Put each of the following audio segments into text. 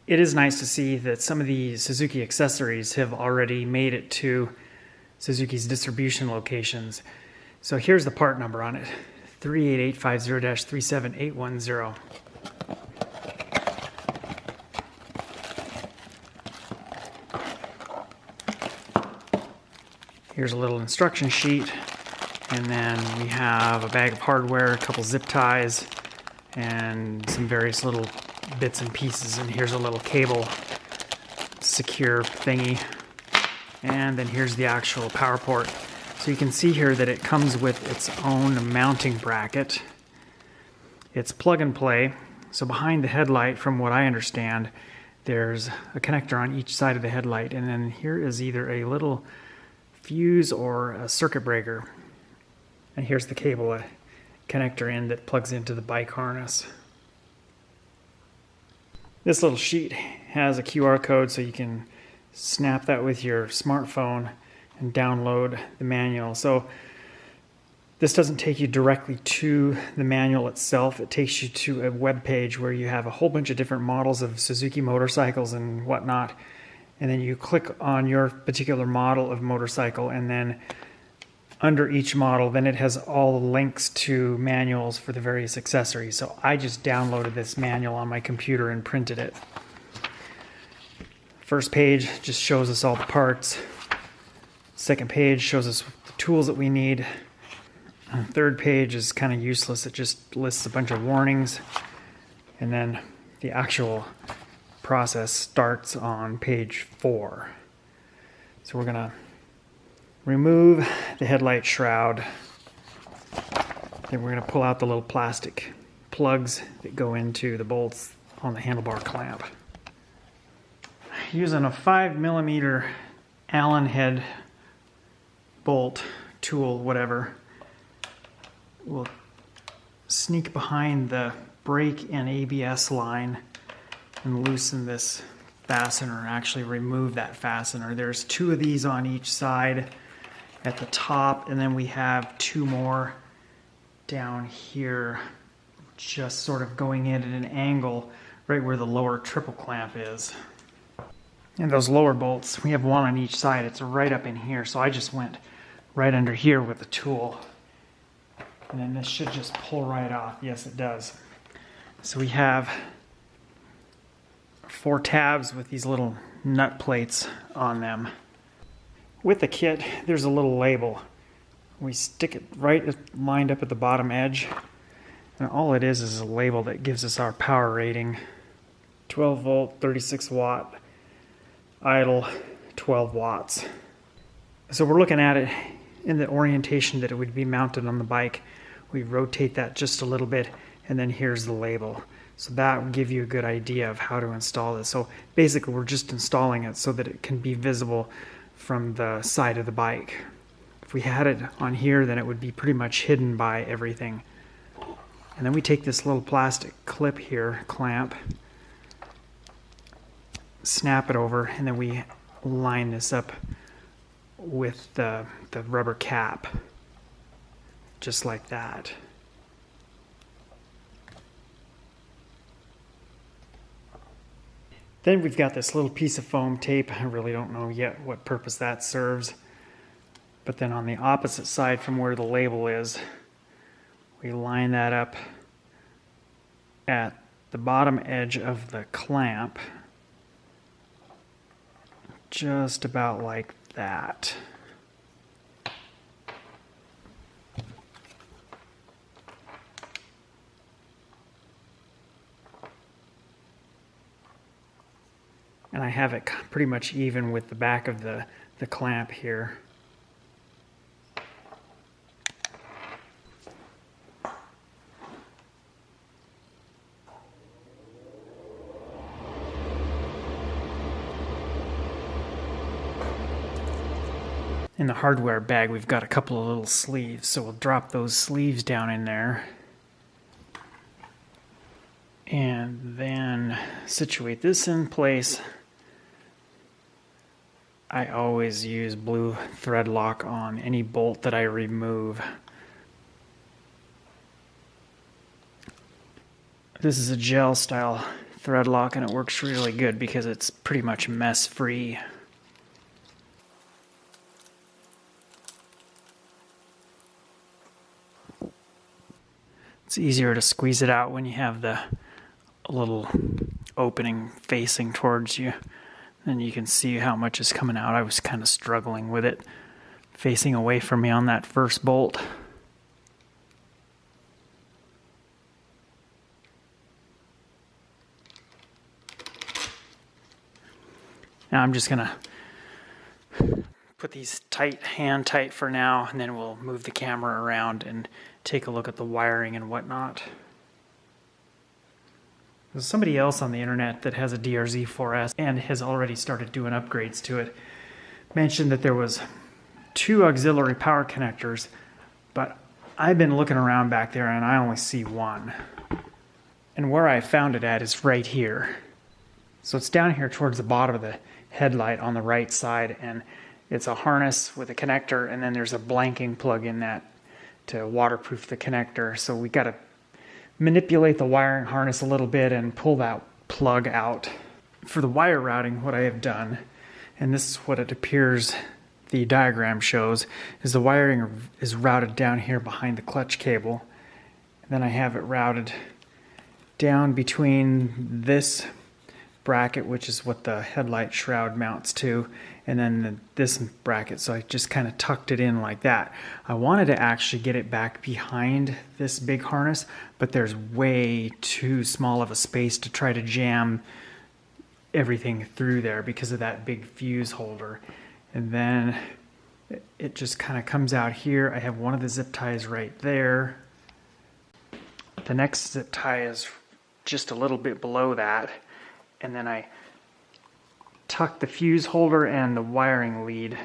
it is nice to see that some of the Suzuki accessories have already made it to Suzuki's distribution locations. So here's the part number on it, 38850-37810. Here's a little instruction sheet, and then we have a bag of hardware, a couple zip ties, and some various little bits and pieces. And here's a little cable secure thingy, and then here's the actual power port. So you can see here that it comes with its own mounting bracket. It's plug and play. So behind the headlight, from what I understand, there's a connector on each side of the headlight, and then here is either a little fuse or a circuit breaker. And here's the cable, a connector in that plugs into the bike harness. This little sheet has a QR code, so you can snap that with your smartphone and download the manual. So this doesn't take you directly to the manual itself. It takes you to a web page where you have a whole bunch of different models of Suzuki motorcycles and whatnot. And then you click on your particular model of motorcycle, and then under each model, then it has all the links to manuals for the various accessories. So I just downloaded this manual on my computer and printed it. First page just shows us all the parts. Second page shows us the tools that we need. And the third page is kind of useless. It just lists a bunch of warnings. And then the actual process starts on page 4. So we're going to remove the headlight shroud. Then we're going to pull out the little plastic plugs that go into the bolts on the handlebar clamp. Using a 5mm Allen head bolt tool, whatever, we'll sneak behind the brake and ABS line and loosen this fastener, actually remove that fastener. There's 2 of these on each side at the top, and then we have 2 more down here, just sort of going in at an angle right where the lower triple clamp is. And those lower bolts, we have 1 on each side. It's right up in here, so I just went right under here with the tool. And then this should just pull right off. Yes, it does. So we have 4 tabs with these little nut plates on them. With the kit, there's a little label. We stick it right lined up at the bottom edge. And all it is a label that gives us our power rating. 12 volt, 36 watt, idle, 12 watts. So we're looking at it in the orientation that it would be mounted on the bike. We rotate that just a little bit, and then here's the label. So that will give you a good idea of how to install this. So basically we're just installing it so that it can be visible from the side of the bike. If we had it on here, then it would be pretty much hidden by everything. And then we take this little plastic clip here, clamp, snap it over, and then we line this up with the rubber cap, just like that. Then we've got this little piece of foam tape. I really don't know yet what purpose that serves. But then on the opposite side from where the label is, we line that up at the bottom edge of the clamp, just about like that. And I have it pretty much even with the back of the clamp here. In the hardware bag, we've got a couple of little sleeves, so we'll drop those sleeves down in there. And then situate this in place. I always use blue thread lock on any bolt that I remove. This is a gel style thread lock, and it works really good because it's pretty much mess free. It's easier to squeeze it out when you have the little opening facing towards you. Then you can see how much is coming out. I was kind of struggling with it facing away from me on that first bolt. Now I'm just gonna put these tight, hand tight for now, and then we'll move the camera around and take a look at the wiring and whatnot. There's somebody else on the internet that has a DR-Z4S and has already started doing upgrades to it. Mentioned that there was 2 auxiliary power connectors, but I've been looking around back there and I only see 1. And where I found it at is right here. So it's down here towards the bottom of the headlight on the right side, and it's a harness with a connector, and then there's a blanking plug in that to waterproof the connector. So we got to manipulate the wiring harness a little bit and pull that plug out. For the wire routing, what I have done, and this is what it appears the diagram shows, is the wiring is routed down here behind the clutch cable. And then I have it routed down between this bracket, which is what the headlight shroud mounts to, and then this bracket. So I just kind of tucked it in like that. I wanted to actually get it back behind this big harness, but there's way too small of a space to try to jam everything through there because of that big fuse holder. And then it just kind of comes out here. I have one of the zip ties right there. The next zip tie is just a little bit below that. And then I tuck the fuse holder and the wiring lead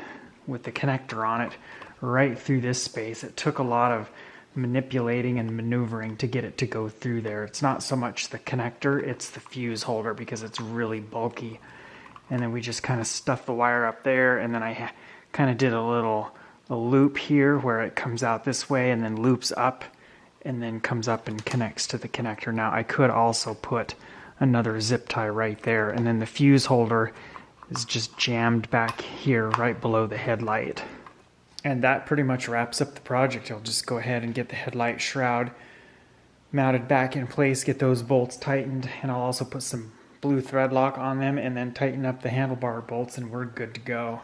with the connector on it right through this space. It took a lot of manipulating and maneuvering to get it to go through there. It's not so much the connector, it's the fuse holder because it's really bulky. And then we just kind of stuff the wire up there, and then I kind of did a loop here where it comes out this way and then loops up and then comes up and connects to the connector. Now I could also put another zip tie right there, and then the fuse holder is just jammed back here right below the headlight. And that pretty much wraps up the project. I'll just go ahead and get the headlight shroud mounted back in place, get those bolts tightened, and I'll also put some blue thread lock on them and then tighten up the handlebar bolts, and we're good to go.